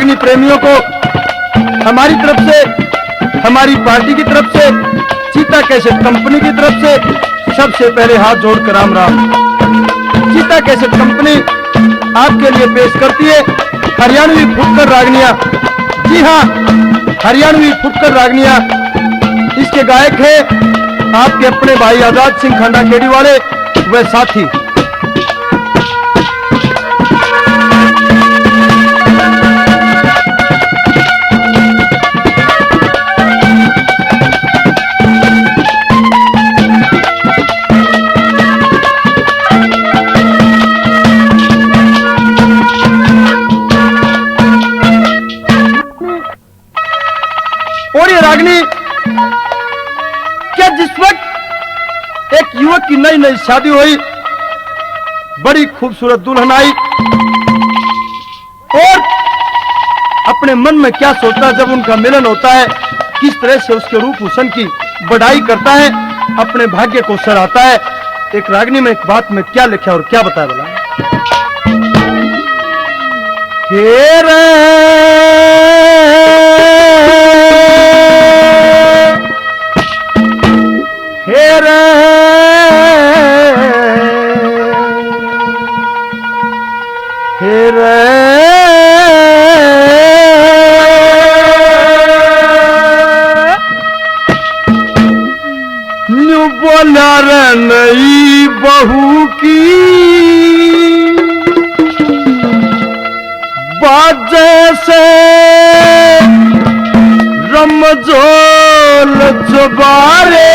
रागनी प्रेमियों को हमारी तरफ से, हमारी पार्टी की तरफ से, चीता कैसेट कंपनी की तरफ से सबसे पहले हाथ जोड़कर राम राम। चीता कैसेट कंपनी आपके लिए पेश करती है हरियाणवी फुटकर रागनियां। जी हाँ, हरियाणवी फुटकर रागनियां। इसके गायक है आपके अपने भाई आजाद सिंह खंडा केडी वाले व साथी। और ये रागनी क्या जिस वक्त एक युवक की नई नई शादी हुई, बड़ी खूबसूरत दुल्हन आई और अपने मन में क्या सोचता है जब उनका मिलन होता है, किस तरह से उसके रूप हुस्न की बढ़ाई करता है, अपने भाग्य को सराहता है। एक रागनी में एक बात में क्या लिखा और क्या बताया बोला, बोला रे नई बहू की बाजे से रमजोल चुबारे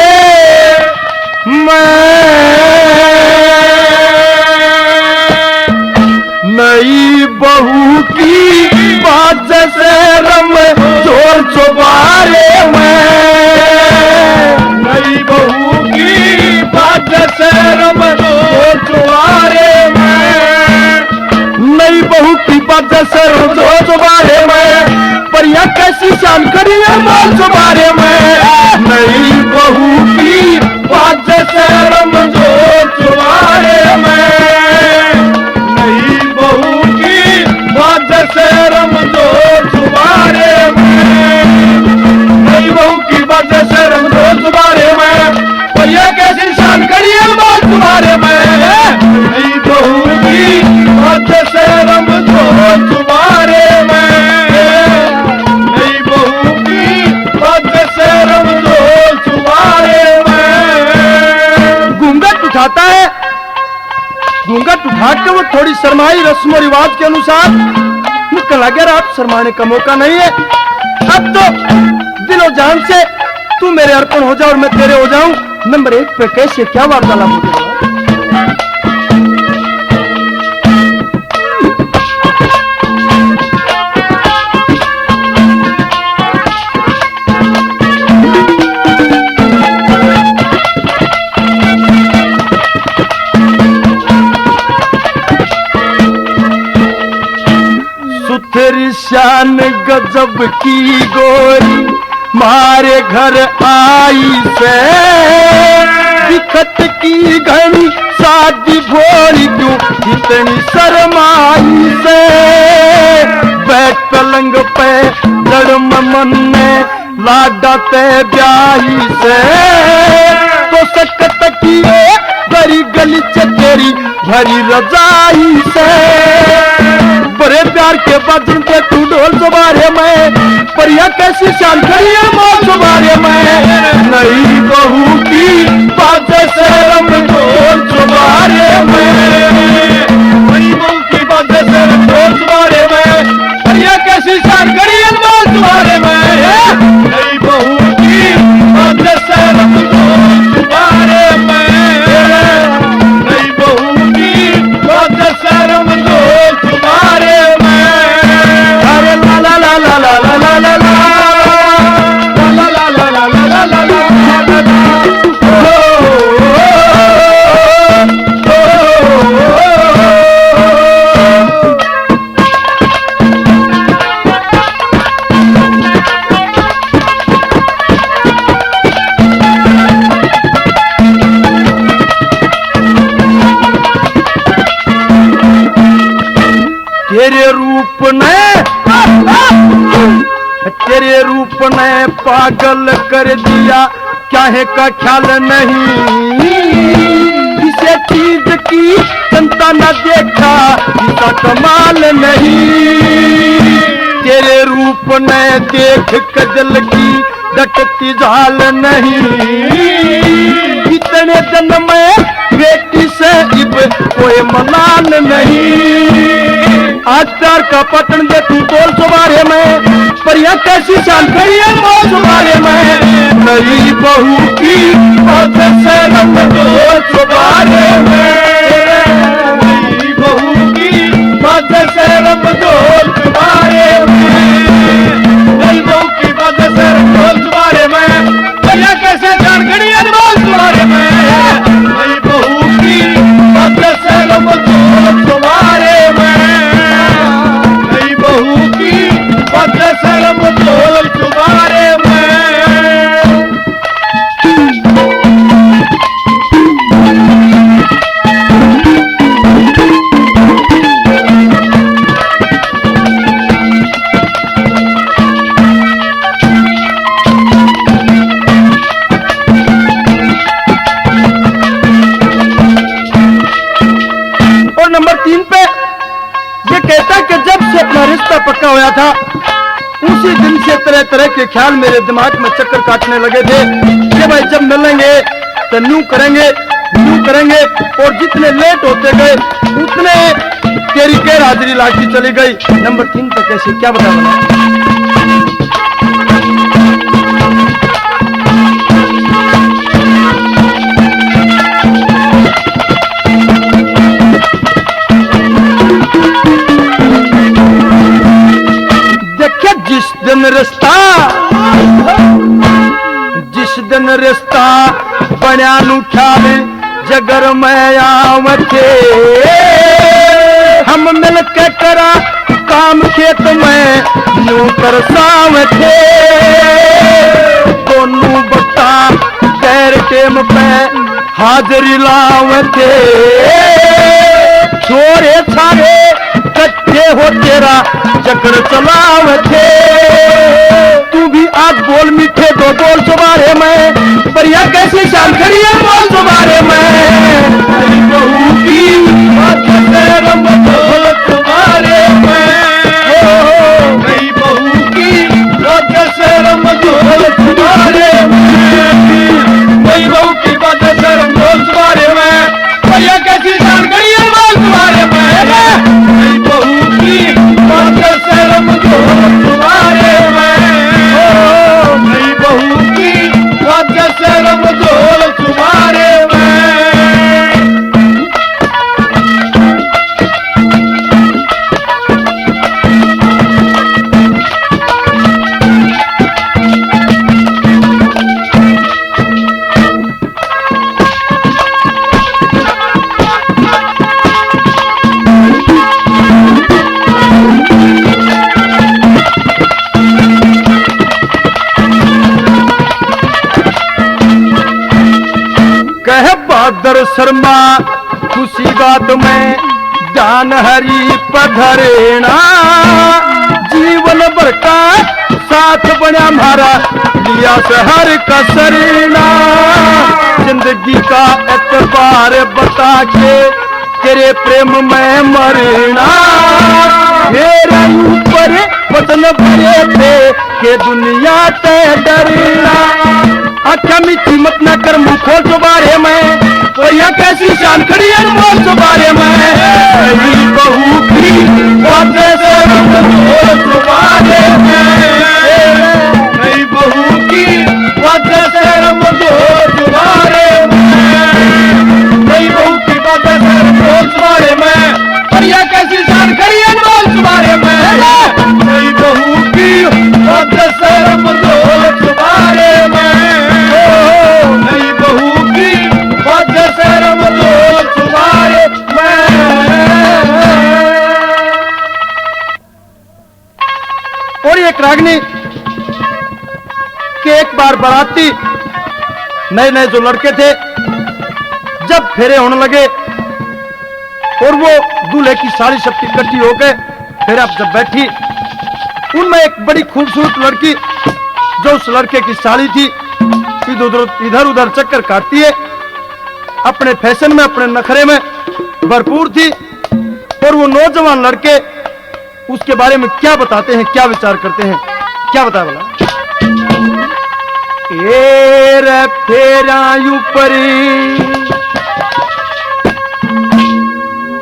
मैं नई बहू की बाजे से रमजोल चुबारे मैं नई बहू की बाजे से रमजोल चुबारे मैं नई बहू की बाजे से रमजोल चुबारे मैं पर यह कैसी शान करी है माल चुबारे में नई बहू की बाजे से रमजोल चुबारे में नई बहू की बाजे से रमजोल चुबारे में नई बहू की बाजे से रमजोल चुबारे में पर यह कैसी शान करी है माल चुबारे में नई बहू की बाजे से रमजोल चुबारे में उठाता है। घूंघट उठा के वो थोड़ी शर्माई रस्म और रिवाज के अनुसार। निकल अगर आप शर्माने का मौका नहीं है, अब तो दिलो जान से तू मेरे अर्पण हो जा और मैं तेरे हो जाऊं। नंबर 1 पे कैसे क्या वार्तालाप हो जाएगा। तेरी शान गजब की गोरी मारे घर आई से दिखत की घनी शादी भोरी क्यों इतनी शर्माई से बैठ पलंग पे धर्म मन में लाडते ब्याही से तो सकत की बड़ी गली तेरी भरी रजाई से बड़े प्यार के बाद जिनके तू ढोल सुबारे में पर यह कैसी शान करी है मौत सुबारे में नई बहू की बाजे से रमजोल सुबारे में नई बहू की बाजे से रमजोल सुबारे में पर यह कैसी शान करी है मौत सुबारे में नई बहू की बाजे से रमजोल सुबारे में नई बहू की बाजे से रमजोल सुबारे में अरे ला ला ला ला ला ला ला ला तेरे रूप ने पागल कर दिया, चाहे का ख्याल नहीं, किसी चीज की जनता न देखा, इसका कमाल नहीं। तेरे रूप ने देख कजल की डटती झाल नहीं, इतने जन्म में बेटी से इब कोई मलाल नहीं। आचार का पतन दे तू बोल सुबारे में, पर यह कैसी शान कही है बोल सुबारे में। नई बहू की बात से रंग बोल सुबारे में, नई बहू की बात से रंग बोल सुबारे में, नई बहू की बात से रंग बोल सुबारे में। यह कैसे शान कही है बोल सुबारे में, नई बहू की बात से रंग बोल सुबारे में, नई बहू की बात से रंग बोल सुबारे में। और नंबर 3 पे ये कहता कि जब से अपना रिश्ता पक्का होया था, उसी दिन से तरह तरह के ख्याल मेरे दिमाग में चक्कर काटने लगे थे कि भाई जब मिलेंगे तो न्यू करेंगे, और जितने लेट होते गए उतने तेरी गैर हाजिरी लागती चली गई। नंबर 3 पे कैसे क्या बताना। जिस दिन रिश्ता बना नू ख्याल जगर मैं आव थे, हम मिल के करा काम खेत में नू कर साव थे। दोनों बट्टा गैर टेम पे हाजिरी लाव थे, छोरे छारे कच्चे हो तेरा चक्र चलाव थे। तू भी आज बोल मीठे दो बोल सुबारे में, पर यह कैसी शान करी है बोल सुबारे में। नई बहू की बात से रंग बोल सुबारे में, नई बहू की बात से रंग बोल सुबारे में, नई बहू की बात से रंग बोल सुबारे में, पर यह कैसी शान करी है बोल सुबारे में। नई बहू की बात से रंग बोल सुबारे में, नई बहू की बात से रंग बोल सुबारे में। कह बहादुर शर्मा खुशी बात में जान हरी पधरेना, जीवन भर का साथ बना हमारा लिया से हर कसरना। जिंदगी का एतबार बता के तेरे प्रेम में मरना, मेरे ऊपर वचन भरे थे कि दुनिया से डरना। अच्छा मीठी मत न कर मुंह खोल सुबारे में, तो यह कैसी शान खड़ी है बोल सुबारे में। नई बहू की बात से रंग बोल सुबारे में, नई बहू की बात से रंग बोल सुबारे में, नई बहू की बात से रंग बोल सुबारे में, पर यह कैसी शान खड़ी है बोल सुबारे में। नई बहू की बात से रंग बोल सुबारे में, नई बहू की बात से रंग बोल सुबारे में। और एक रागनी के एक बार बाराती नए नए जो लड़के थे जब फेरे होने लगे और वो दूल्हे की सारी शक्ति इकट्ठी हो गए, फिर अब जब बैठी उनमें एक बड़ी खूबसूरत लड़की जो उस लड़के की साली थी, इधर उधर चक्कर काटती है, अपने फैशन में, अपने नखरे में भरपूर थी। और वो नौजवान लड़के उसके बारे में क्या बताते हैं, क्या विचार करते हैं, क्या बताया बोला?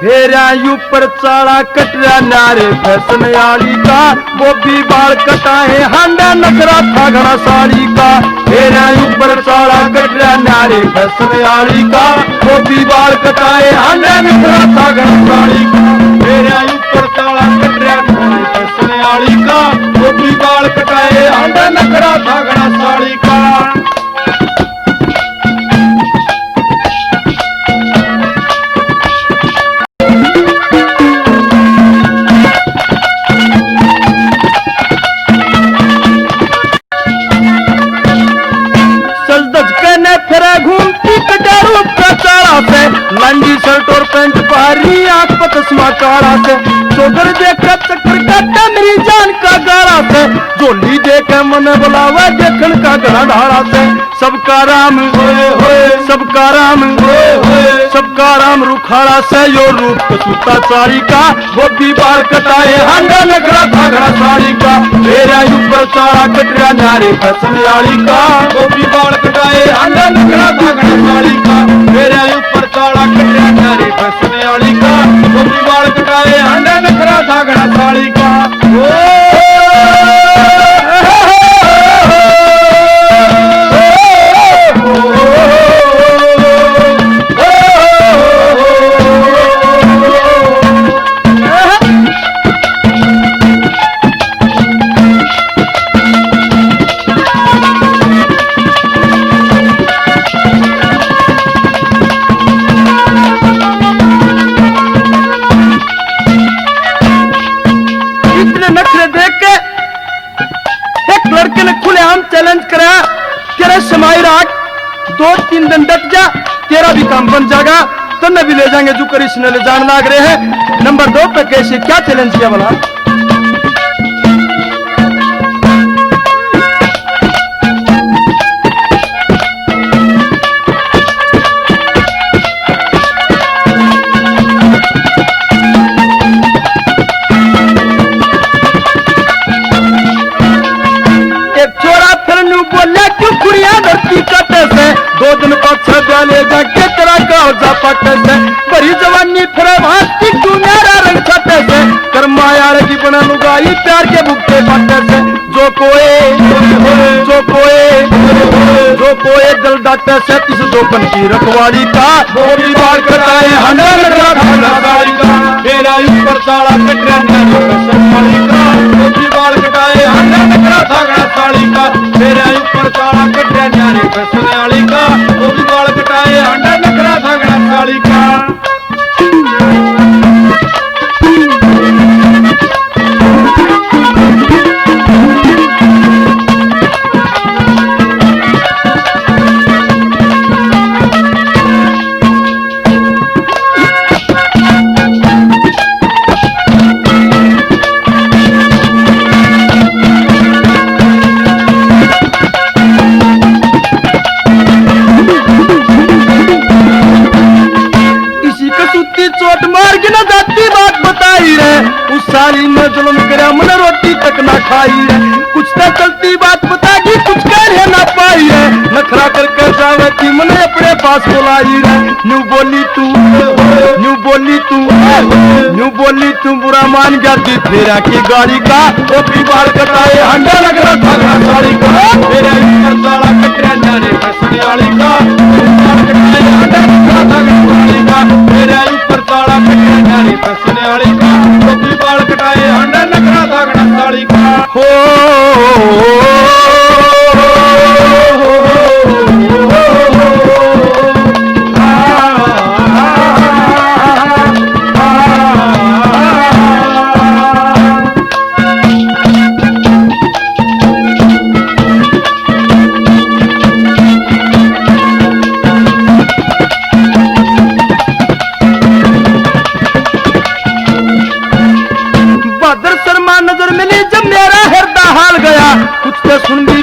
फेरा ऊपर चाड़ा कटरा नारे फैशन आली का, वो भी बाल कटाए हांडा नखरा था घड़ा साड़ी का। फेरा ऊपर चाड़ा कटरा नारे फैशन आली का, वो भी बाल कटाए हांडा नखरा था घड़ा साड़ी का। फेरा ऊपर चाड़ा कटरा नारे फैशन आली का, वो भी बाल कटाए हांडा नखरा था घड़ा साड़ी का। लंडी शर्ट और पैंट पहरी, आंख पर चश्मा काला से, चौधर देखकर चक्कर काटा मेरी जान का गाड़ा से, जोली देखे मन बुलावा देखन का गड़ा ढाड़ा से। सबका राम सबका राम सबका राम रुखाड़ा से, यो रूप कसूता साड़ी का, वो भी बाल कटाए हांडा नखरा था घड़ा साड़ी का। मेरा ऊपर चाड़ा कटरा नारे फैशन आली का, वो भी बाल कटाए हांडा नखरा था घड़ा साड़ी का। मेरा ऊपर चाड़ा कटरा नारे फैशन आली का, वो भी बाल कटाए हांडा नखरा था घड़ा साड़ी का। चैलेंज करा तेरा समाई राख 2-3 दिन डट जा, तेरा भी काम बन जाएगा, तो न भी ले जाएंगे जो कृष्ण ले जान लाग रहे हैं। नंबर 2 पे कैसे क्या चैलेंज किया बोला? दो दिन पाछा डाले जाके तेरा काजा पटे से, बड़ी जवानी फिर भास्ती तू मेरा रंग छटे से, कर्माया की बना लुगाई प्यार के भुगते पटे से। जो कोए दिल डाटे से, तिस दोपन की रखवाली का, वो भी बाल कटाए हांडा नखरा था घड़ा साड़ी का। मेरा ऊपर चाड़ा कटरा नारे फैशन आली का, वो भी बाल कटाए हांडा नखरा था घड़ा साड़ी का। मेरा ऊपर चाड़ा कटरा नारे फैशन आली का, वो भी बाल कटाए हांडा नखरा था घड़ा साड़ी का। चोट मार के ना जाती बात बताई रे, उस साली ने जुल्म करा मन रोटी तक ना खाई रे। कुछ तो चलती बात बतागी, कुछ कह ना पाई रे, नखरा करके जावे थी मने अपने पास बुलाई रे। न्यू बोली तू बुरा मान गया थी तेरा की गाड़ी का, वो भी बाल कटाए हांडा नखरा था घड़ा साड़ी का। मेरा ऊपर चाड़ा कटरा नारे फैशन आली का, बाल कटाए हांडा नखरा था घड़ा साड़ी का। मेरा ऊपर चाड़ा कटरा नारे फैशन आली का, वो भी बाल कटाए हांडा नखरा था घड़ा साड़ी का।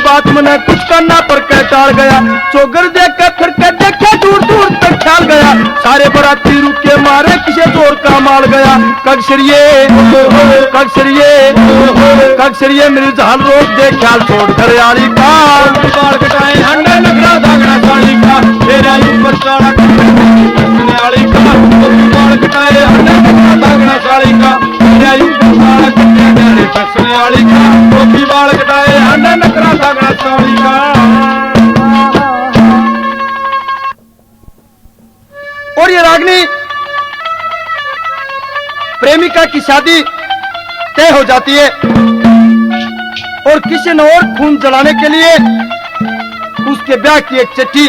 बात मैंने कुछ करना पर कह टाल गया। चौगर देख के फिर के देखे दूर दूर तक ख्याल गया। सारे बराती रुके मारे किसे जोर का माल गया। कगसरिये मेरी झाल रोक दे ख्याल छोड़ कर यारी का बाल कटाए हंडे नगरा दागना साड़ी का मेरा ऊपर साड़ा फसने वाली का बाल कटाए हंडे नगरा दागना साड़ी का मेरा ऊपर साड़ा कटे फसने वाली का टोपी बाल कटाए हंडे नगरा दागना साड़ी का। और ये रागनी प्रेमिका की शादी तय हो जाती है और किसी ने और खून जलाने के लिए उसके ब्याह की एक चिट्ठी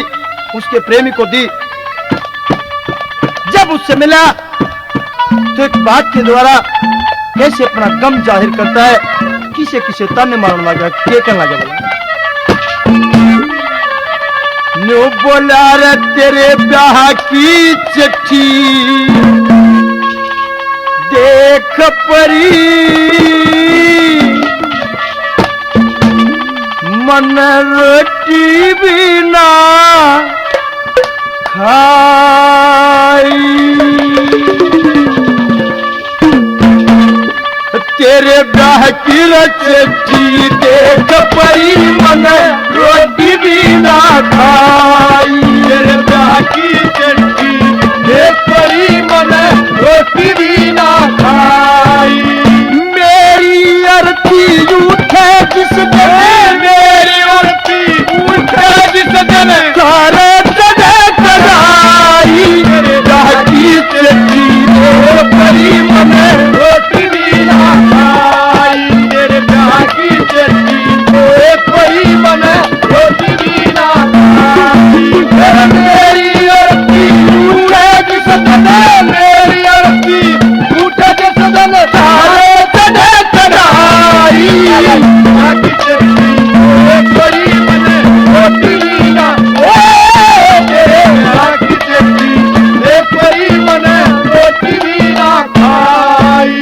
उसके प्रेमी को दी। जब उससे मिला तो एक बात के द्वारा कैसे अपना गम जाहिर करता है, किसे किसे ताने मारने लगा, क्या करने लगा न्यू बोला रे तेरे ब्याह की चिट्ठी देख परी मन रोटी भी ना खाई तेरे ब्याह की चिट्ठी देख परी मन रोटी भी ना खाई। तेरे ब्याह की चिट्ठी देख परी मन रोटी भी ना खाई। मेरी अर्थी उठे जिस दिन मेरी अर्थी उठे जिस दिन सारे जगह कराई। तेरे ब्याह की चिट्ठी देख परी मन रोटी भी ना खाई। तेरे ब्याह की चिट्ठी देख परी मन रोटी भी ना खाई। मेरी अर्थी उठे जिस दिन मेरी अर्थी उठे जिस दिन सारे जगह कराई। ब्याह की चिट्ठी देख परी मन रोटी भी ना तेरे ब्याह की चिट्ठी देख परी मन रोटी भी ना खाई।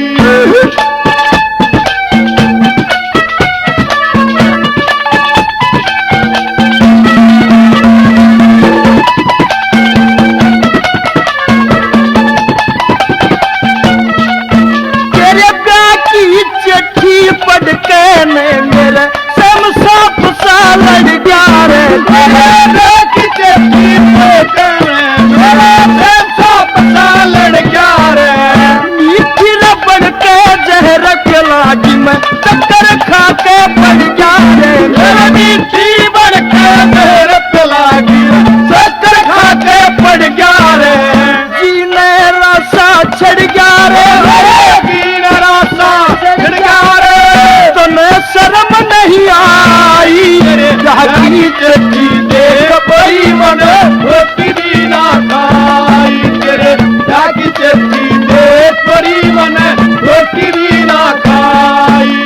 चिट्ठी पढ़ के मेरे समसाप सा लड़ गया रे। की चिट्ठी पढ़ के मेरा समसाप सा लड़ गया रे। मीठी रबड़ के जहर के लागी मैं चक्कर खा के पड़ गया रे। मेरा मीठी बड़ के जहर के लागी चक्कर खा के पड़ गया रे। जीने रासा छड़ गया रे। जीने रासा छड़ गया रे। तुम्हें शर्म नहीं आई। ब्याह की चिट्ठी देख परी मन रोटी भी ना खाई। तेरे ब्याह की चिट्ठी देख परी मन रोटी भी ना खाई।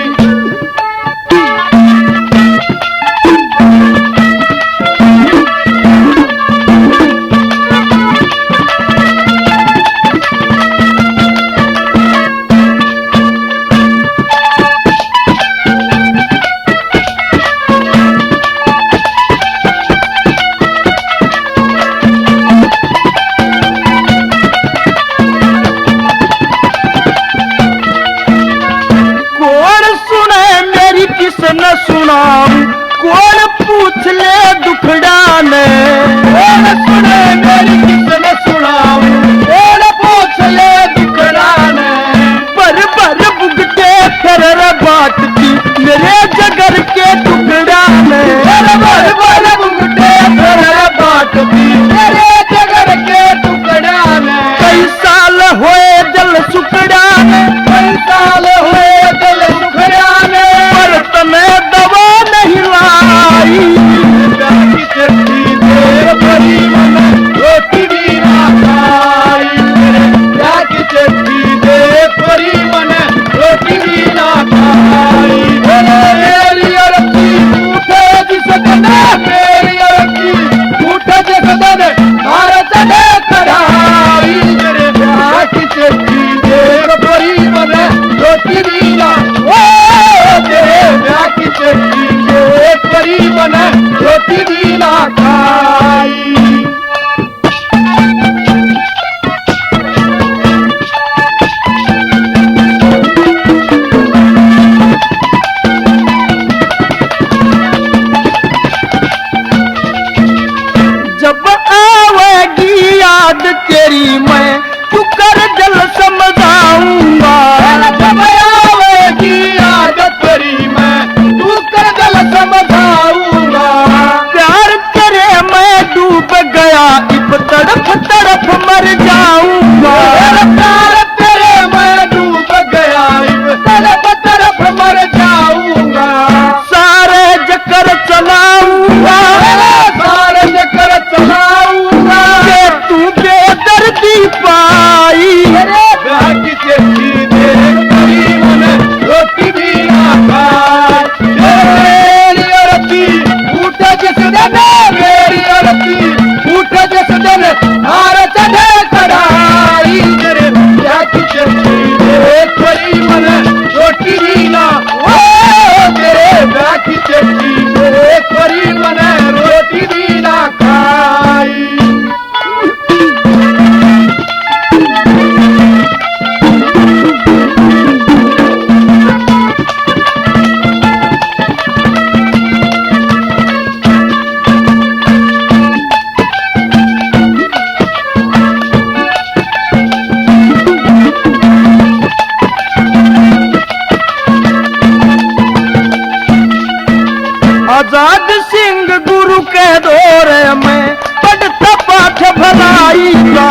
नाग सिंह गुरु के दौरे में पढ़ता पाठ भलाई का।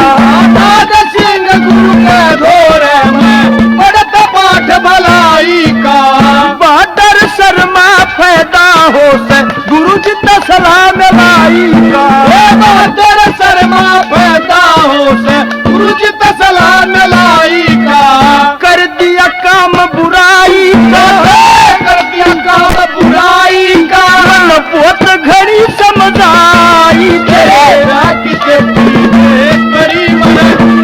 नाग सिंह गुरु के दौरे में पढ़ता पाठ भलाई का। बहादुर शर्मा पैदा हो से गुरु जी सलाम लाई का। बहादुर शर्मा पैदा हो से गुरु जी सलाम लाई का। कर दिया काम बुराई का, कर दिया काम बुराई का। बहुत घड़ी समझाई किसे गरीब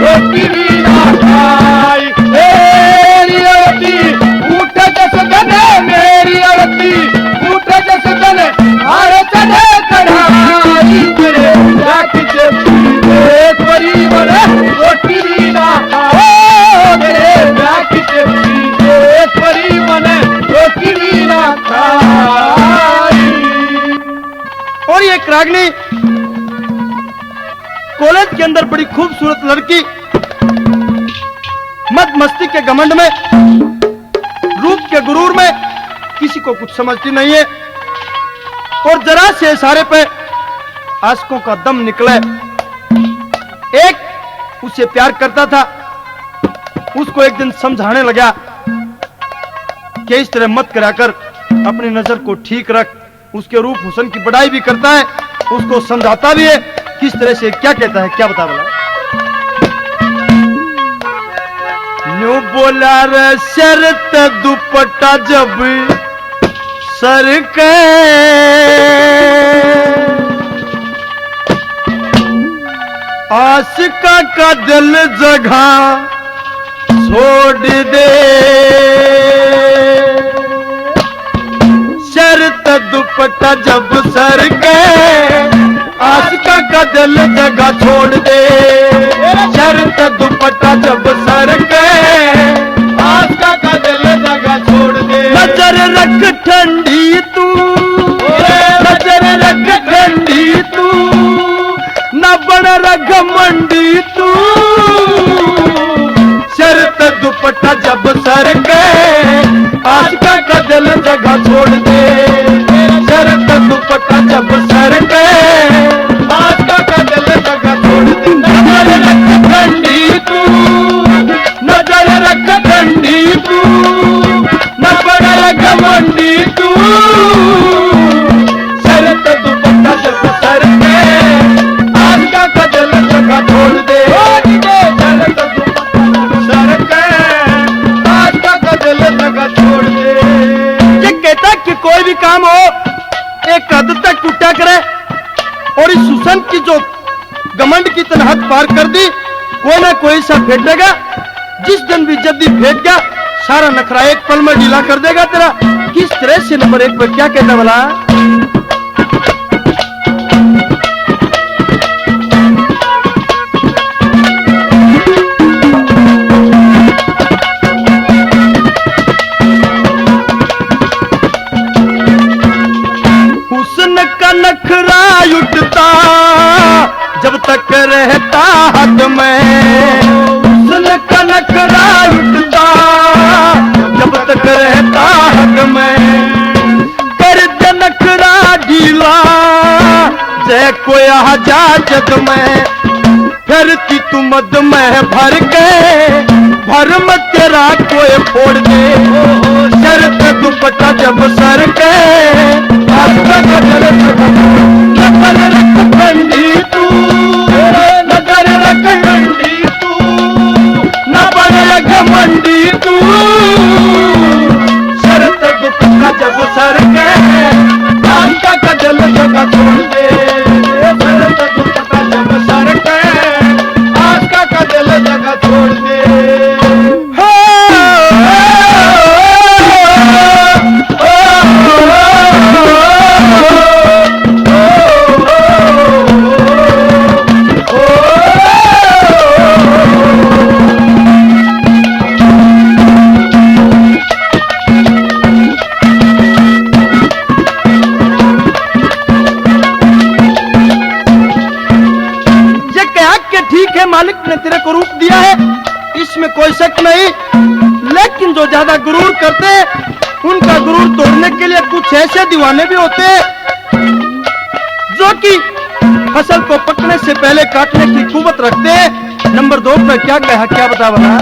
रोटी भी ना खाई। मेरी अवती उठ जस दने, मेरी अवती उठ जस दने, हर चढ़े कढ़ाई तेरे किसे गरीब रोटी भी ना खाओ। तेरे किसे गरीब रोटी भी ना खाई। और ये एक रागनी कॉलेज के अंदर बड़ी खूबसूरत लड़की मद मस्ती के घमंड में, रूप के गुरूर में किसी को कुछ समझती नहीं है और जरा से इशारे पे आशिकों का दम निकले। एक उसे प्यार करता था, उसको एक दिन समझाने लगा कि इस तरह मत कराकर अपनी नजर को ठीक रख। उसके रूप हुस्न की बड़ाई भी करता है, उसको समझाता भी है किस तरह से क्या कहता है, क्या बता बोला। न्यू बोला रे शर्त दुपट्टा जब सर के, आशिका का दिल जगह छोड़ दे। शर्त दुपट्टा जब सर के, आशिका का दिल जगह छोड़ दे। शर्त दुपट्टा जब सर के, आशिका का दिल जगह छोड़ दे। नजर रख ठंडी तू, नजर रख ठंडी तू, न बन रख मंडी तू। शर्त दुपट्टा जब सर के, आशिका का दिल जगह छोड़ दे। शर्त दुपट्टा जब सर के, आशिका का दिल जगह छोड़ दे। नजर रख ठंडी तू, नजर रख ठंडी तू, न बन रख मंडी तू। शर्त दुपट्टा जब सर के, आशिका का दिल जगह छोड़ दे। शर्त दुपट्टा सर के, आशिका का दिल जगह छोड़ दे। ये कहता कि कोई भी काम हो एक हद तक टूटा करे, और इस सुसन की जो घमंड की तरह हद पार कर दी, कोई ना कोई सा फेंक देगा। जिस दिन भी जब भी फेंक गया, सारा नखरा एक पल में ढीला कर देगा तेरा। किस तरह से नंबर एक पर क्या कहता बोला। हुस्न का नखरा उठता जब तक रहता हद में। हुस्न का नखरा उठता जब तक रहता हद में। कर दे नखरा ढीला जय कोई हजाजत में। फिरती तू मद में भर के, भरम तेरा कोई फोड़ दे। शर्त दुपट्टा जब सर के, आशिका का दिल नजर रख ठंडी तू, नजर रख ठंडी तू, न बन रख मंडी तू। शर्त दुपट्टा जब सर के, आशिका का दिल जगह छोड़ दे। शर्त दुपट्टा जब सर के, आशिका का दिल जगह छोड़ दे। मालिक ने तेरे को रूप दिया है, इसमें कोई शक नहीं। लेकिन जो ज्यादा गुरूर करते हैं, उनका गुरूर तोड़ने के लिए कुछ ऐसे दीवाने भी होते हैं जो कि फसल को पकने से पहले काटने की कुवत रखते हैं। नंबर 2 पर क्या कहा, क्या बता बना?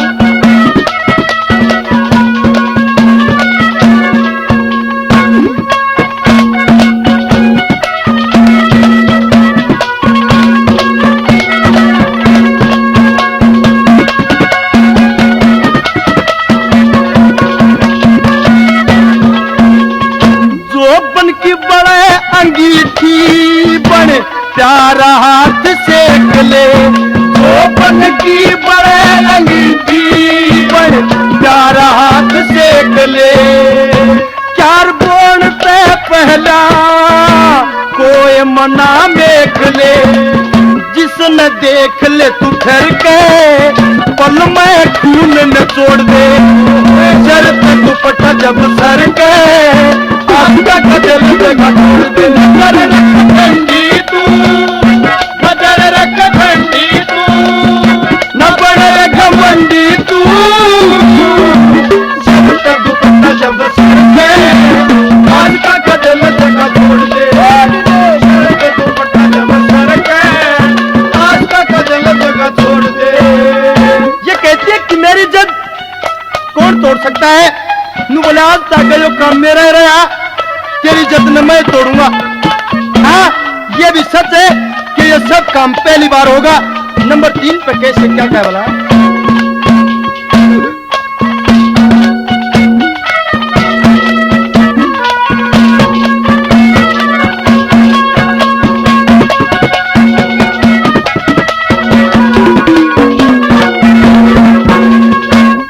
की बड़े अंगीठी बड़े प्यारा हाथ सेक ले, जोपन की बड़े अंगीठी बड़े प्यारा हाथ सेक ले। चार बोन पे पहला कोई मना मेख ले, जिसने देख ले तू ठहर के पल में खून न छोड़ दे। शर्त दुपट्टा जब सर के आस्था का दिल जगह छोड़ दे। नजर रख ठंडी तू, नजर रख ठंडी तू, न बड़े घमंडी तू। शर्त दुपट्टा जब सर के आस्था का दिल जगह छोड़ दे। शर्त दुपट्टा जब सर के आस्था का दिल जगह छोड़ दे। ये कहती है कि मेरी इज्जत कौन तोड़ सकता है? नू बोले आज तक जो काम मेरा रहा, तेरी इज्जत न मैं तोड़ूंगा। हाँ, ये भी सच है कि ये सब काम पहली बार होगा। नंबर 3 पे कैसे क्या क्या बोला?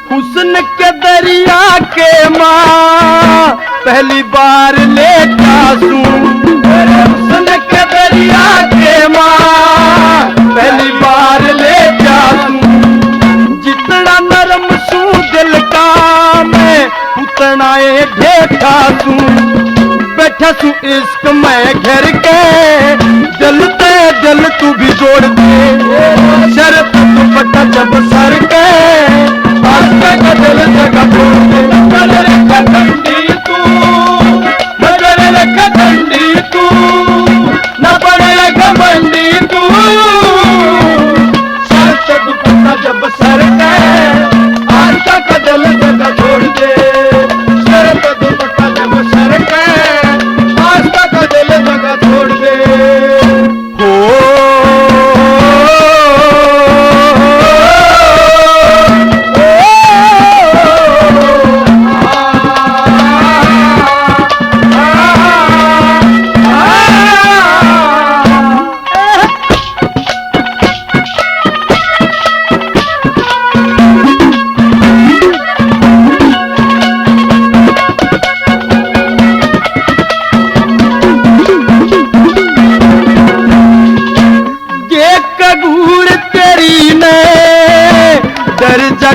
हुस्न के दरिया के माँ पहली बार लेटा सूं, हुस्न के दरिया के माँ पहली बार लेटा सूं। जितना नरम सूं दिल का मैं उतना ये ढेठा सूं। बैठा सूं इश्क में घर के जलते जल तू भी जोड़ दे। शर्त दुपट्टा जब सर के आस्था का दिल जगह छोड़ दे। नजर रख ठंडी तू, नजर रख ठंडी तू, न बड़े घमंडी तू। शर्त दुपट्टा जब सर के आस्था का दिल जगह छोड़ दे। शर्त दुपट्टा जब सर के आस्था का दिल जगह छोड़ दे।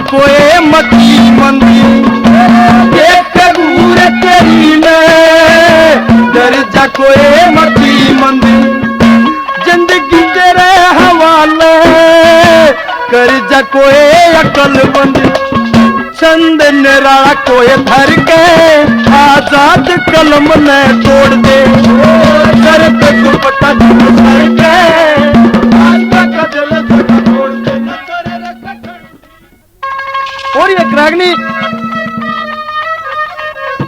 कोई मती मंदी एक दूर तेरी ने दर्जा कोई मती मंदी। जिंदगी तेरे हवाले कर जा कोई अकल बंदी। चंद निराला कोई भर के आजाद कलम ने तोड़ दे। सर पे दुपट्टा सर के आस्था का दिल जगह तोड़ दे। और एक रागनी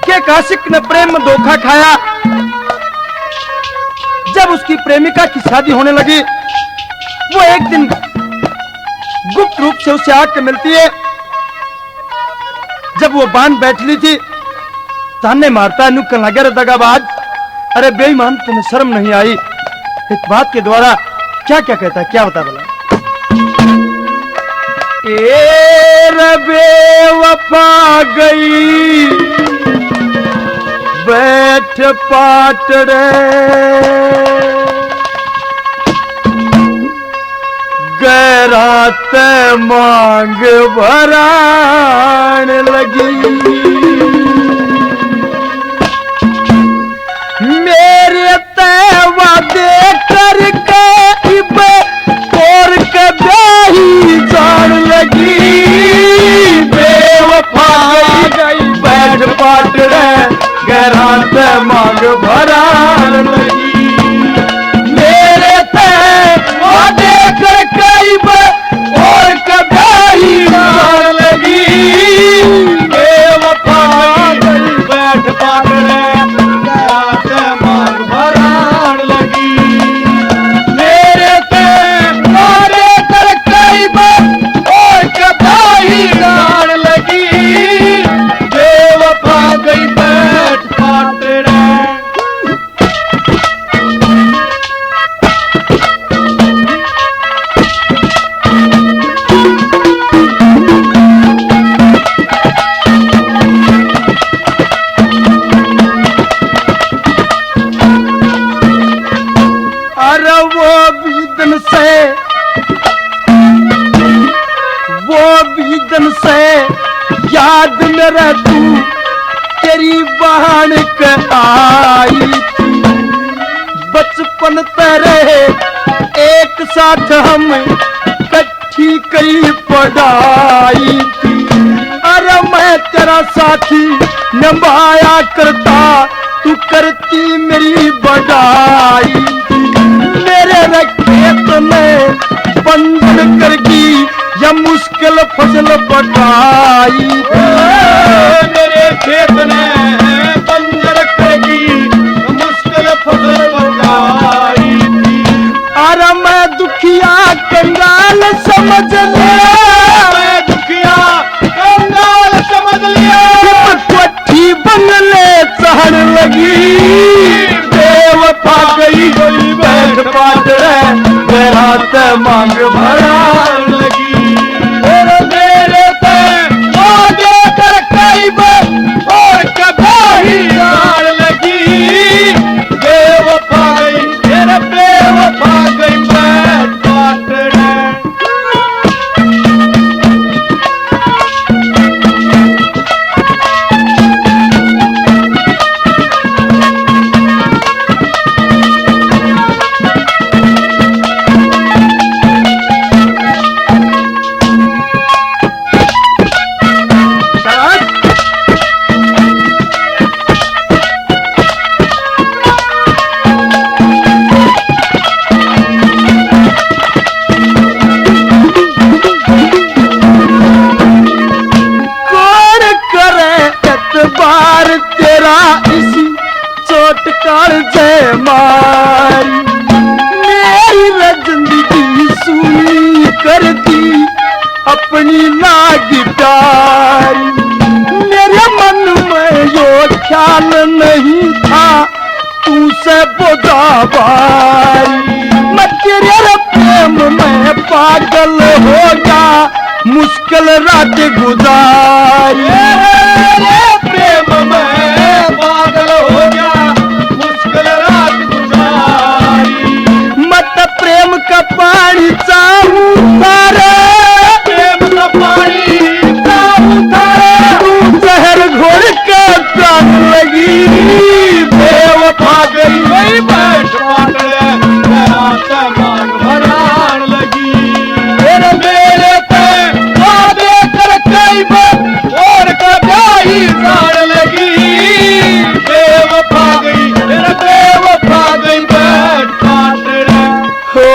के काशिक ने प्रेम में धोखा खाया। जब उसकी प्रेमिका की शादी होने लगी, वो एक दिन गुप्त रूप से उससे आके मिलती है। जब वो बांध बैठ ली थी, ताने मारता है, नुक्कड़ लगे दगाबाज, अरे बेईमान तुम्हें शर्म नहीं आई? एक बात के द्वारा क्या क्या कहता है, क्या बता बोला? बेवफा गई बैठ पाटड़े, गैरात मांग भरान लगी। मेरे वादे करके और के ब्याही जान लगी। बेवफा गई बैठ पाटड़े, गैरात मांग भरान लगी। अरे वो भी दिन से याद मेरा तू तेरी बहन के आई थी। बचपन तेरे एक साथ हम इकट्ठी कई पढ़ाई थी। अरे मैं तेरा साथी निभाया करता, तू करती मेरी बढ़ाई। मेरे खेत में बंधन करगी या मुश्किल फसल पटाई। मेरे खेत में बंजर करगी मुश्किल फसल पटाई। अरे मैं दुखिया कंगाल समझ लिया, मैं दुखिया कंगाल समझ लिया। कोठी बंगले चढ़ लगी, बेवफा गई बैठ पाट मेरा ते मांग भरा लगी। मेरे ते वादे कर कई और कभी जान लगी। बेवफा गई मेरे बेवफा गई बैठ पाट जय मारी। मेरी जिंदगी सुनी कर दी अपनी नागिटारी। मेरे मन में यो ख्याल नहीं था तू से बुझावारी। मैं तेरे प्रेम में पागल हो गया, मुश्किल रात गुजारी। प्रेम में पागल हो गया, मुश्किल रात गुजारी। मत प्रेम का पानी चाहूं तारे, प्रेम का पानी चाहूं तारे। तू जहर घोल के प्राण लगी, बेवफा गई बैठ पागल मेरा तमान भरान लगी। मेरे ते वादे कर कई और कभी जान लगी। बेवफा गई मेरा बेवफा गई बैठ पागल हो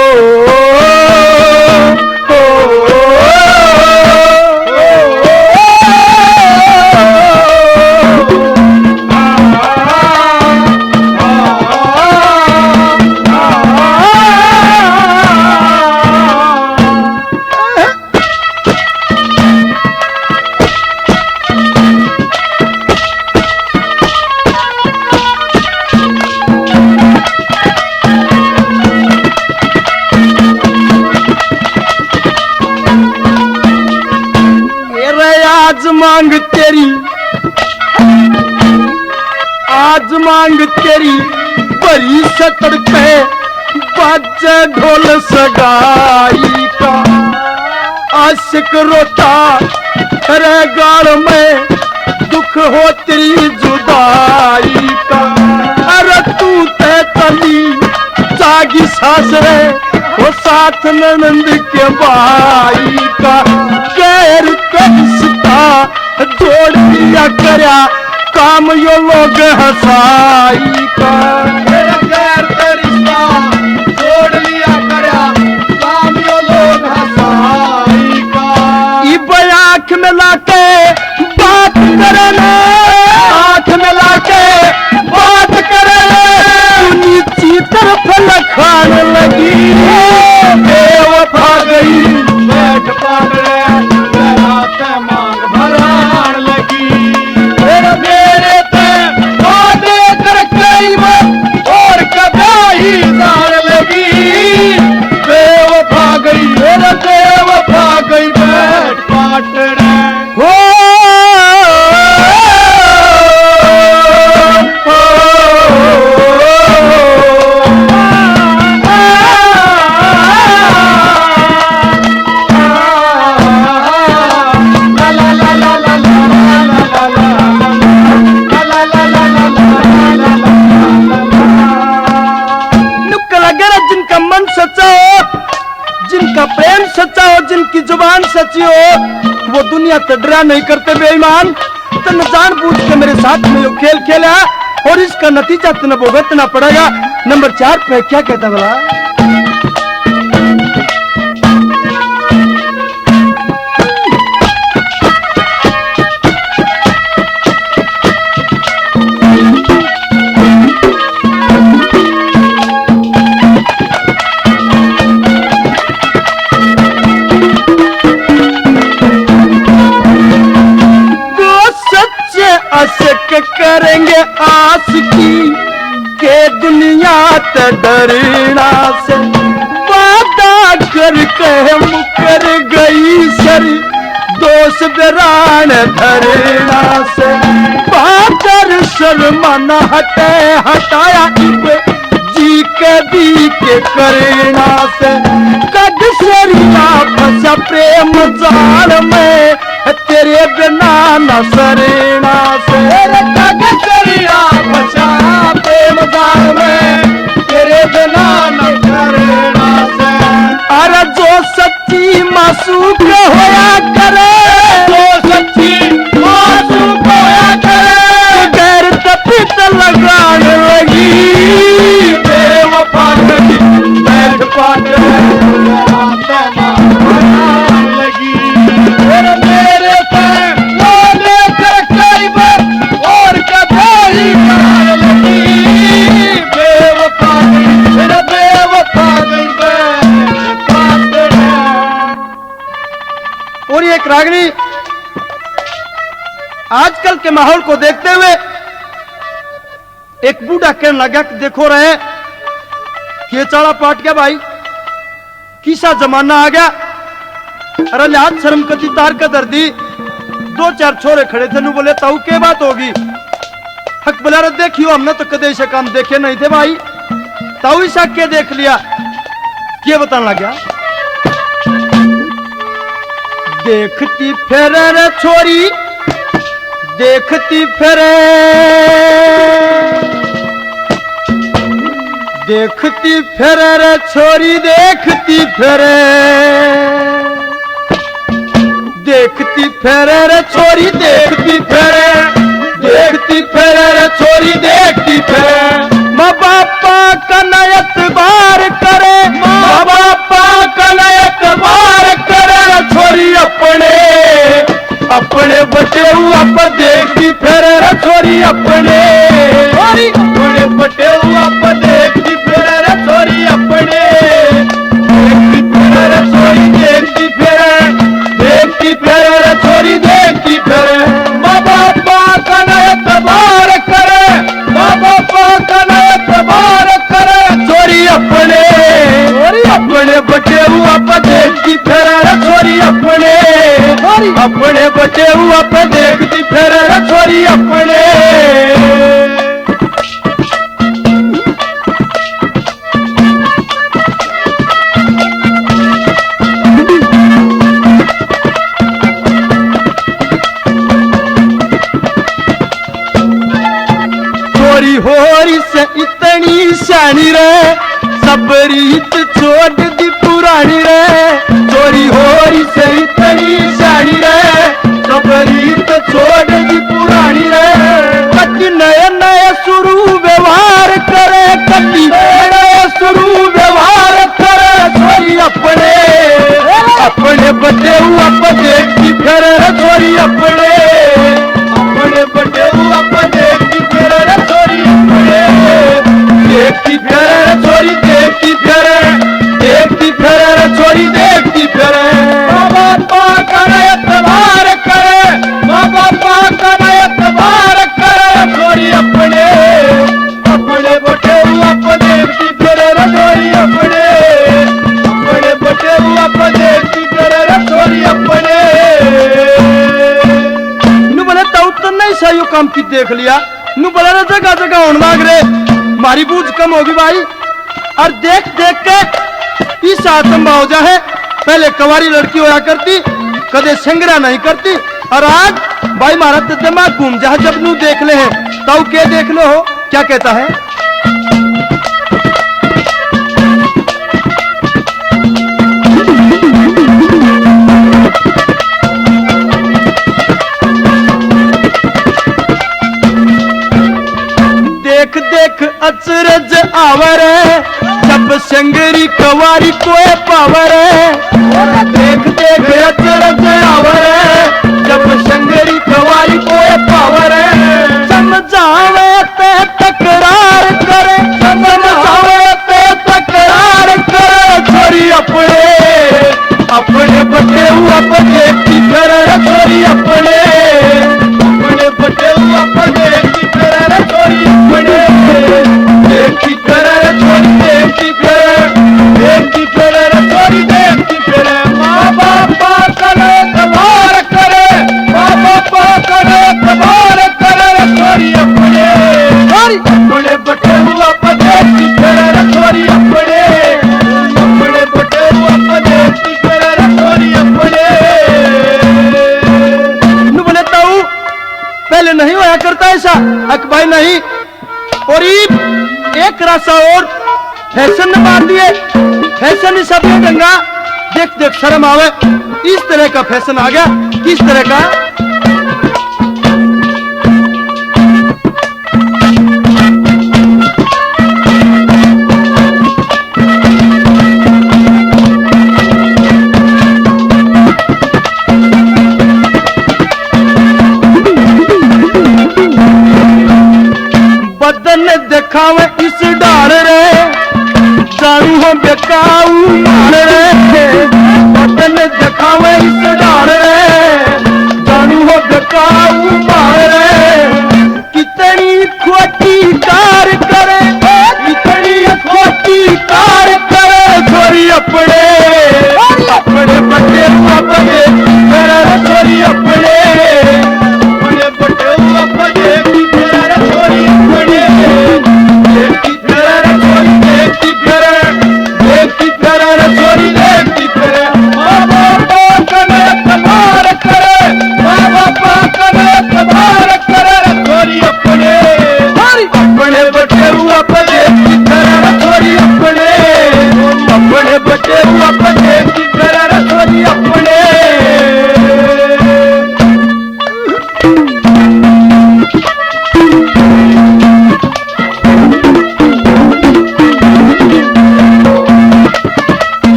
आज मांग तेरी बड़ी सतर पे बाजे ढोल सगाई का। आशिक रोता तेरे गाल में दुख हो तेरी जुदाई का। अरे तू ते तली जागी सास रे वो साथ ननंद के भाई का। गैर का रिश्ता जोड़ दिया करया काम यो लोग हसाई का। गैर का रिश्ता जोड़ लिया करया काम यो लोग हसाई का। इब आँख में लाके बात करना, आँख में लाके बात करना। नीची तरफ लखान लगी, बेवफा गई बैठ पागल मेरा तमाम भरान लगी। मेरे ते वादे कर कई जिनका मन सच्चा हो, जिनका प्रेम सच्चा हो, जिनकी जुबान सच्ची हो, वो दुनिया से डरा नहीं करते बेईमान। तन जानबूझ के मेरे साथ में यो खेल खेला और इसका नतीजा तन भुगतना पड़ेगा। नंबर 4 पे क्या कहता बोला, अशक करेंगे आशिकी के दुनिया ते डरना से, वादा कर के मुकर गई सर दोष बेरान धरना से। बहादुर शर्माना हटे हटाया इब जी के दी के करना से। कद सरिया फंसा प्रेम जाल में तेरे बिना न सरना से। कद सरिया फंसा प्रेम जाल में तेरे बिना न सरना से। अरे जो सच्ची मासूक होया करे, जो सच्ची मासूक होया करे, गैर तपित लगान लगी बेवफा लगी बैठ पाट लगी। मेरे पे वो लेकर करीब और कभी लगी बेवफा मेरा बेवफा और ये एक रागनी आजकल के माहौल को देखते हुए एक बूढ़ा कहने लगा कि देखो रहे ये चाड़ा पाट गया भाई, किसा जमाना आ गया। अरे लाज शर्म कती तार का दर्दी, 2-4 छोरे खड़े थे, नु बोले ताऊ के बात होगी। हक बोला रे देखियो हमने तो कदे ऐसे काम देखे नहीं थे भाई। ताऊ ईसा के देख लिया, के बताने लगा, देखती फिरे रे छोरी देखती फिरे, देखती फिरे रे छोरी देखती फिरे, देखती फिरे रे छोरी देखती फिरे, देखती फिरे रे छोरी देखती फिरे। माँ बापा का न एतबार करे, माँ बापा का न एतबार करे, छोरी अपने अपने बटे हुआ पर देखती फिरे रे छोरी अपने, अपने बटे हुआ पर देखती फिरे रे छोरी अपने, देखती फिरे रे छोरी देखती फिरे, देखती फिरे रे छोरी देखती फिरे। माँ बापा का न एतबार करे, माँ बापा का न एतबार करे, छोरी अपने अपने बटे हुआ पर देखती फिरे रे छोरी अपने, अपने बटे हुआ पर देखती फिरे रे छोरी अपने। छोरी होरी से इतनी शानी रे, सब रीत छोड़ दी पुरानी रे। चोरी होरी से इतनी शानी रे, सब रीत छोड़ दी पुरानी रे। कति नए नए शुरू व्यवहार करे, कति नए शुरू व्यवहार करे, छोरी अपने अपने बटे हुआ पर देखती फिरे रे छोरी अपने, अपने बटे हुआ पर देखती फिरे रे छोरी अपने, देखती फिरे रे छोरी देखती फिरे, देखती फिरे रे छोरी देखती फिरे। माँ बापा का न एतबार करे, माँ बापा का न एतबार करे, छोरी अपने अपने बटे हुआ पर देखती फिरे रे छोरी अपने, अपने बटे हुआ पर देखती फिरे रे छोरी अपने। नु बोले ताऊ तो नहीं सही काम की देख लिया, नु बोले रे जगह जगह होने लाग रे, मारी बूझ कम होगी भाई। और देख देख के इस आत्म भावजा है, पहले कवारी लड़की होया करती, कदे संग्रह नहीं करती, और आज भाई मारा तो दिमाग घूम जा जब नू देख ले हैं ताऊ के देख लो हो। क्या कहता है, पावर जब सिंगरी कवारी कोई पावर देख देख अचरज आवर जब सिंगरी कवारी कोई पावर समझावे ते तकरार करे समझावे ते तकरार करे छोरी अपने अपने बटे हुआ पते की करे छोरी अपने बटे हुआ पते की करे छोरी अपने देखी करे छोरी देखी करे छोरी देखी करे माँ बापा करे कबार करे माँ बापा करे कबार करे छोरी अपने अपने बटे हुआ पते की करे छोरी अपने बटे हुआ पते की करे छोरी अपने बोले ताऊ पहले नहीं होया करता ऐसा अक भाई नहीं और एक रास्ता और फैशन ने मार दिए फैशन ही सब गंगा देख देख शर्म आवे इस तरह का फैशन आ गया किस तरह का बदन दिखावे इस डाल रे जानू हो बेकाऊ मार रे बदन दिखावे इस डाल रे जानू हो बेकाऊ मार रे कितनी खोटी कार करे कितनी खोटी कार करे छोरी अपने अपने बटे हुआ बजे करे छोरी अपने बटे हुआ बजे की करे छोरी अपने देखती करे छोरी देखती करे छोरी देखती करे माँ बापा कने कबार करे माँ बापा कने कबार करे छोरी अपने अपने बटे हुआ बजे की करे छोरी अपने बटे हुआ बजे की करे छोरी अपने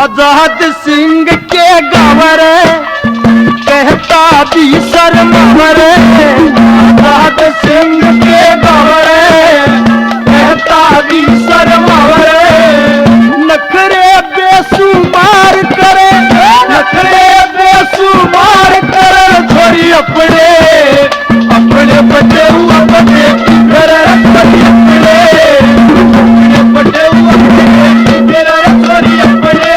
आजाद सिंह के गावर कहता भी शर्मावर आजाद सिंह के गावर कहता भी शर्मावर नखरे बेसुमार करे नखरे बेसुमार करे छोरी अपने अपने बटे हुआ बटे की करे छोरी अपने बटे हुआ बटे की करे छोरी अपने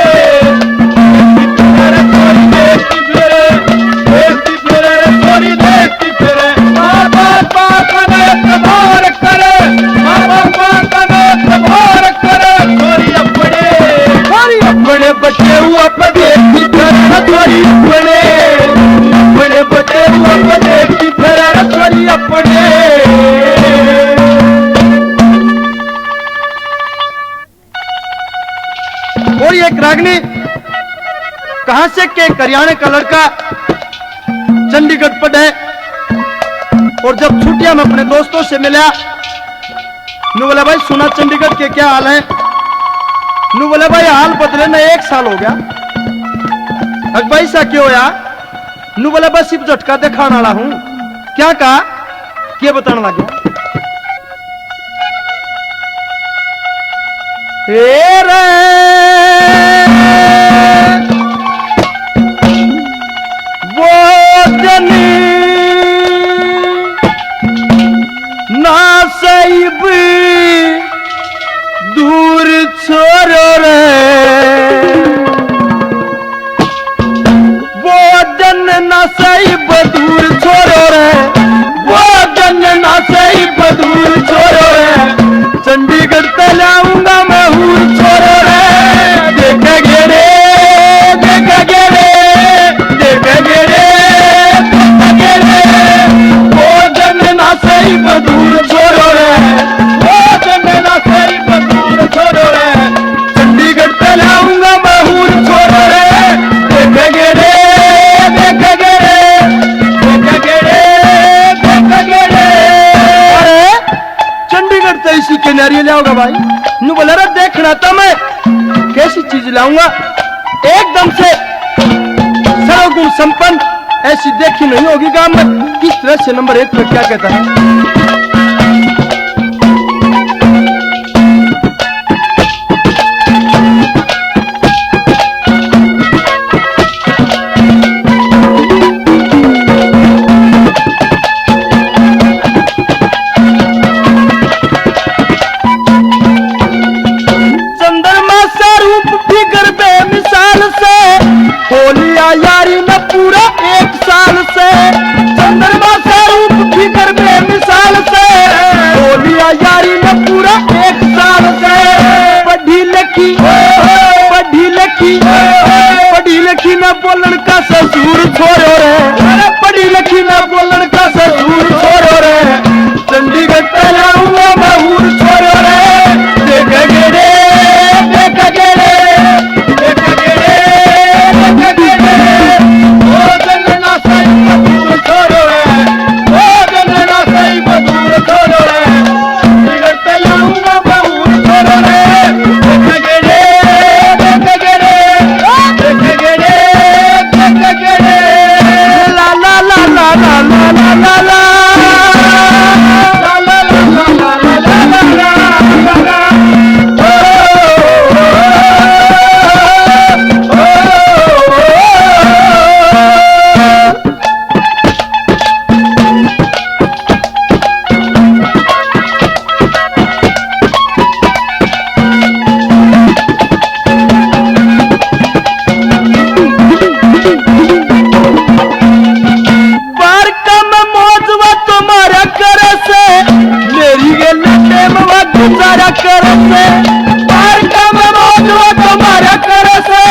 अपने बचे हुआ पदे की तरह छोरी अपने अपने बचे हुआ पदे की तरह छोरी अपने और एक रागनी कहां से के करियाने का लड़का चंडीगढ़ पढ़े और जब छुट्टियां में अपने दोस्तों से मिला नु बोला भाई सुना चंडीगढ़ के क्या हाल है नु बोले भाई हाल बदले ना 1 साल हो गया अक भाई सा क्यों या नु बोले बस सिर्फ झटका दिखाने वाला हूं क्या कहा क्या बताने लगे रे वो जनी ना सैब दूर छोड़ो रे वो जन ना सैब दूर छोड़ो रे वो जन ना सैब दूर छोड़ो रे चंडीगढ़ ते लाऊंगा मैं हूर छोड़ो रे देखेंगे रे देखेंगे रे देखेंगे रे देखेंगे रे वो जन ना सैब दूर छोड़ो रे वो सिनेरियो लाओगा भाई? नु बोला रे देखना था मैं कैसी चीज लाऊंगा, एकदम से सर्वगुण संपन्न, ऐसी देखी नहीं होगी गांव में। किस तरह से नंबर 1 पर क्या कहता है? होलिया यारी न पूरा 1 साल से, चंद्रमा सा रूप फिकर बेमिसाल से, होलिया यारी न पूरा 1 साल से। पढ़ी लिखी न बोलन का ससुर छोड़ो रे, पढ़ी लिखी न बोलन का ससुर छोड़ो रे, चंडीगढ़ पहलाऊंगा महूर छोड़ो रे। देखेंगे रे देखेंगे रे देखेंगे रे देखेंगे रे, ओ जनना सही मधुर छोड़ो रे, ओ जनना सही मधुर छोड़ो रे, चंडीगढ़ पहलाऊंगा महूर छोड़ो रे। देखेंगे रे देखेंगे रे देखेंगे रे देखेंगे रे, ला ला ला ला ला ला ला ला ला गुजारा कर से, पार का मौज वो तुम्हारा कर से,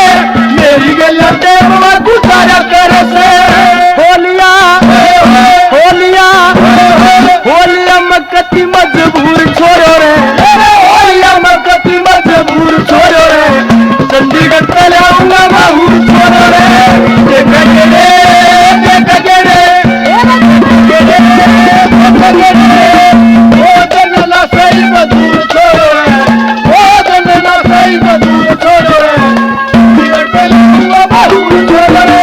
मेरी गलते वो गुजारा कर से। होलिया होलिया होलिया मकती मजबूर छोड़ो रे, होलिया मकती मजबूर छोड़ो रे, चंडीगढ़ पहलाऊंगा महूर छोड़ो रे। देखेंगे रे देखेंगे रे देखेंगे रे, ओ जनना सही मधुर छोड़ो रे, ओ जनना सही मधुर छोड़ो रे, चंडीगढ़ पहलाऊंगा महूर छोड़ो रे।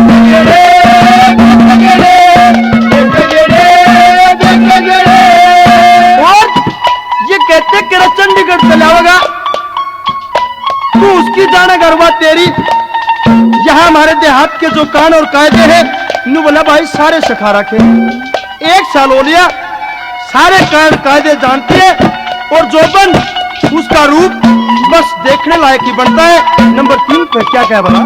देखेंगे रे देखेंगे रे देखेंगे रे। और ये कहते कि चंडीगढ़ पहलाओगा तू उसकी जाने गरबा तेरी, यहाँ हमारे देहात के जो कान और कायदे हैं नु बोला भाई सारे सिखा रखे। 1 साल हो लिया, सारे कायदे जानते हैं, और जोबन उसका रूप बस देखने लायक ही बनता है। नंबर 3 पे क्या क्या बना?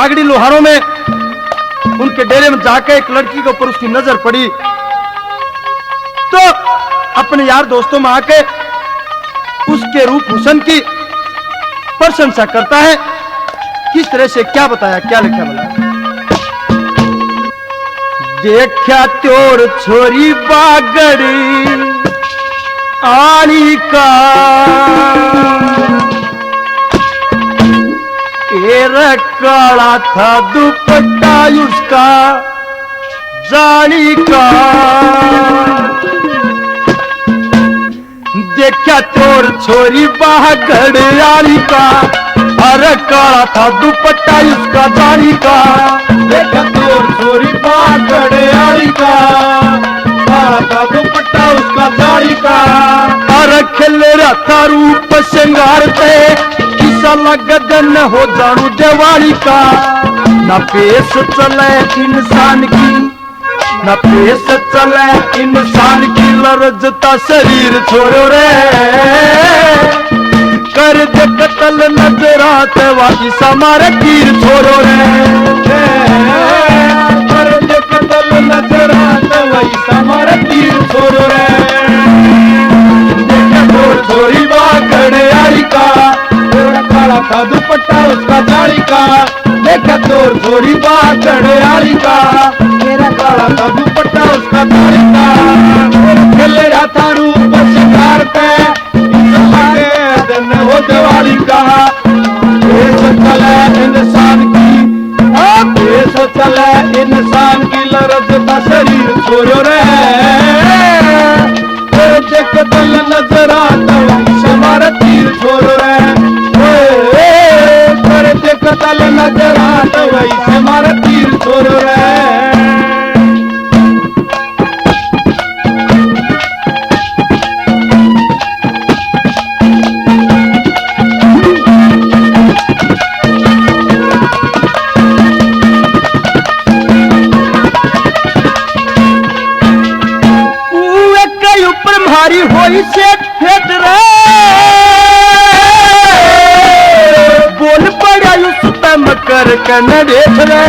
बागड़ी लोहारों में उनके डेरे में जाकर एक लड़की के ऊपर उसकी नजर पड़ी, तो अपने यार दोस्तों में आके उसके रूप हुसन की प्रशंसा करता है। किस तरह से, क्या बताया, क्या लिखा बोला, देखा त्योर छोरी बागड़ी आली का काला था दुपट्टा उसका जाली का, देखा तोर छोरी बागड़ आली का, अरे काला था दुपट्टा उसका जाली का, देखा तोर छोरी बागड़ आली का, काला था दुपट्टा उसका जाली का, अरे खिल रहा था रूप श्रृंगार पे लगन हो जानू दिवाली का, न पेश चले इंसान की, न पेश चले इंसान की, लरजता शरीर छोड़ो रे, कर दे कतल नजरात वाकी समारे तीर छोड़ो रे, कर दे कतल नजरात वही समारे तीर छोड़ो रे, देखे तोर छोरी बागड़ आली का, काला था दुपट्टा उसका जाली का, देखा तोर छोरी बागड़ आली का, मेरा काला था दुपट्टा उसका जाली का, खेले जाता रूप शिकार पे दिन हो दिवाली का, देश चले इंसान की, देश चले इंसान की, लरजता शरीर छोड़ो रे, देख दल नजर आता हमारा तीर छोड़ो रे, कतल नजर आता वही से मारा तीर छोड़ो रे। कई ऊपर भारी होई से फेट रे, बोल पड़ा उस तम कर कन देख रे,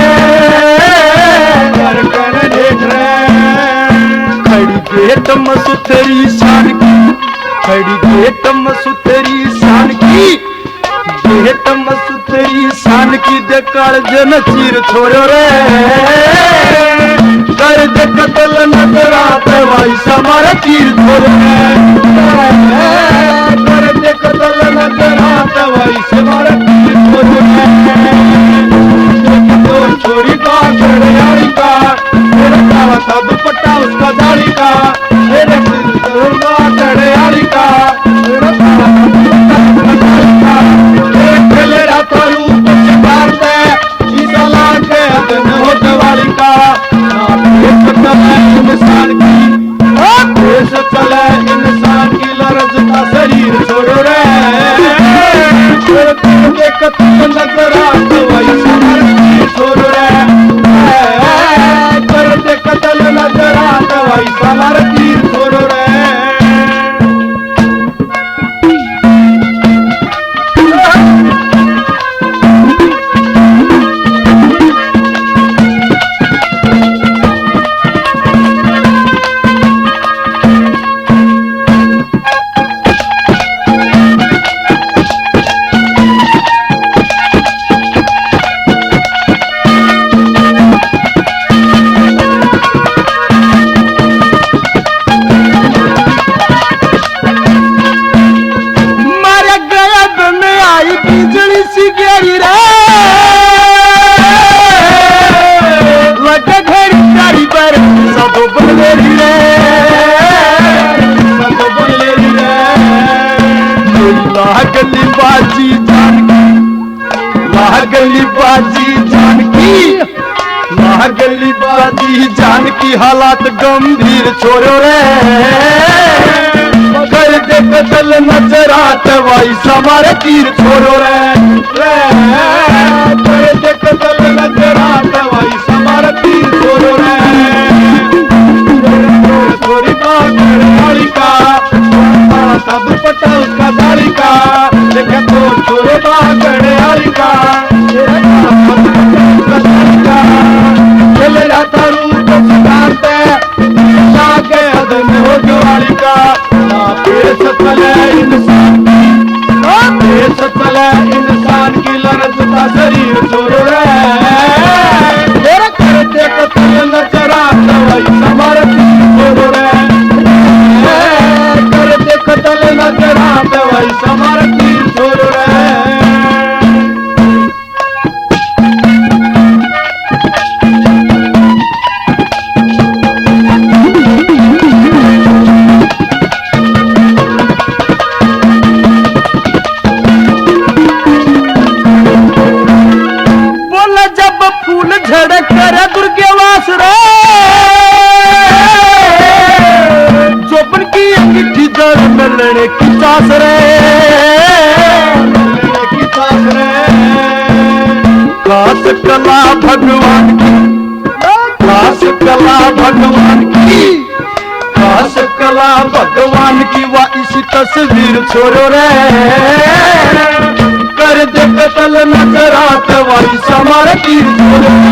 कर कन देख रे, खड़ी गेट मसुतरी शान की, खड़ी गेट मसुतरी शान की, गेट मसुतरी शान की, देकर जन चीर छोड़ो रे, कर दे कतल नजरात वाई समारा तीर छोड़ो रे, कर दे कतल नजरात वही से मारा तीर छोड़ो रे, तोर छोरी बागड़ आली का, मेरा काला था दुपट्टा उसका जाली का, मेरे तोर बागड़ आली का, मेरा काला था दुपट्टा उसका जाली का, खेले जाता रूप शिकार पे शीशा लाके दिन हो दिवाली का, इंसान की, देश चले इंसान की, लरजता शरीर छोड़ो रे, कतल नजर आता वही समारा तीर छोड़ो रे, कर दे कतल नजर आता वही समारा तीर छोड़ो रे। बाजी जानकी हालात गंभीर छोड़ो रे, कर दे कतल नजरात वाई समारे तीर छोड़ो रे, कर दे कतल नजरात वही समारा तीर छोड़ो रे, छोरी बागड़ आली का, काला था दुपट्टा उसका जाली का, देखे तोर छोरी बागड़ आली का, करे दुर्गेवास रे जोबन की अंगीठी जड़ मिलने की सास रे की सास रे खास कला भगवान की खास कला भगवान की खास कला भगवान की वा इसी तस्वीर छोड़ो रे कर दे कतल नजरात वाली समार तीर छोड़ो